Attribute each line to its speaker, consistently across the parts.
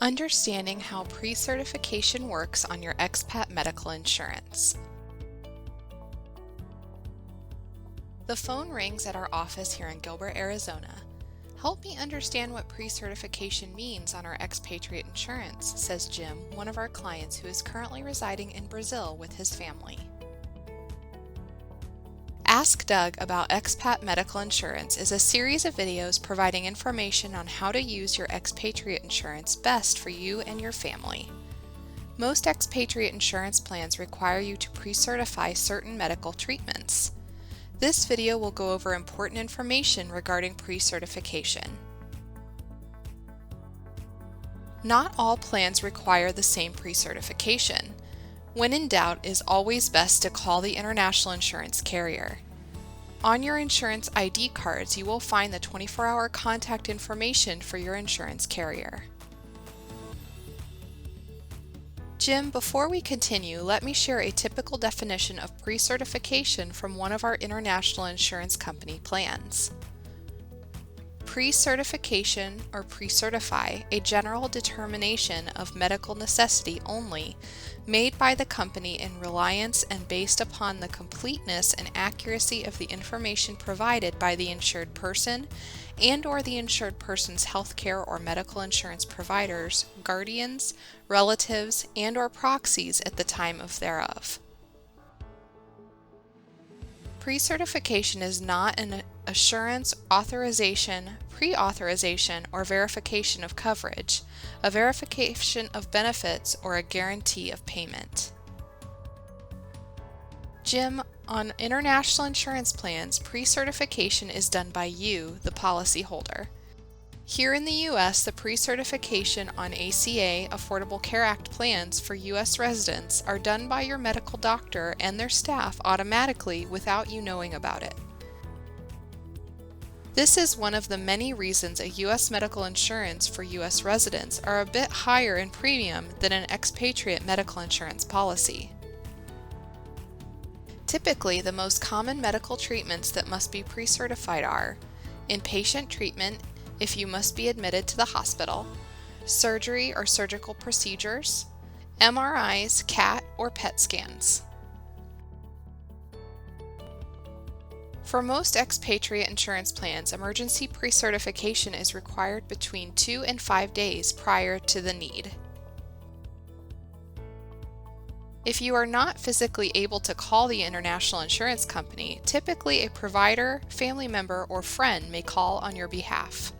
Speaker 1: Understanding how pre-certification works on your expat medical insurance. The phone rings at our office here in Gilbert, Arizona. Help me understand what pre-certification means on our expatriate insurance, says Jim, one of our clients who is currently residing in Brazil with his family. Ask Doug About Expat Medical Insurance is a series of videos providing information on how to use your expatriate insurance best for you and your family. Most expatriate insurance plans require you to pre-certify certain medical treatments. This video will go over important information regarding pre-certification. Not all plans require the same pre-certification. When in doubt, it is always best to call the international insurance carrier. On your insurance ID cards, you will find the 24-hour contact information for your insurance carrier. Jim, before we continue, let me share a typical definition of pre-certification from one of our international insurance company plans. Pre-certification, or pre-certify, a general determination of medical necessity only, made by the company in reliance and based upon the completeness and accuracy of the information provided by the insured person and/or the insured person's healthcare or medical insurance providers, guardians, relatives, and/or proxies at the time of thereof. Pre-certification is not an assurance, authorization, pre-authorization, or verification of coverage, a verification of benefits, or a guarantee of payment. Jim, on international insurance plans, pre-certification is done by you, the policyholder. Here in the U.S., the pre-certification on ACA Affordable Care Act plans for U.S. residents are done by your medical doctor and their staff automatically without you knowing about it. This is one of the many reasons a U.S. medical insurance for U.S. residents are a bit higher in premium than an expatriate medical insurance policy. Typically, the most common medical treatments that must be pre-certified are inpatient treatment, if you must be admitted to the hospital, surgery or surgical procedures, MRIs, CAT, or PET scans. For most expatriate insurance plans, emergency pre-certification is required between 2 and 5 days prior to the need. If you are not physically able to call the international insurance company, typically a provider, family member, or friend may call on your behalf.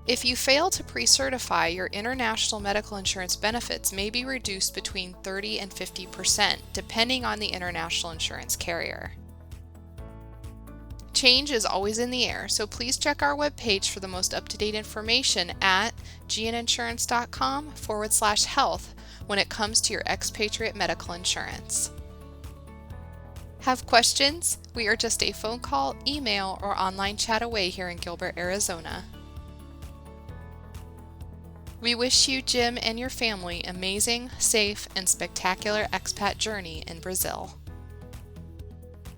Speaker 1: If you fail to pre-certify, your international medical insurance benefits may be reduced between 30 and 50%, depending on the international insurance carrier. Change is always in the air, so please check our webpage for the most up-to-date information at gninsurance.com/health when it comes to your expatriate medical insurance. Have questions? We are just a phone call, email, or online chat away here in Gilbert, Arizona. We wish you, Jim, and your family amazing, safe, and spectacular expat journey in Brazil.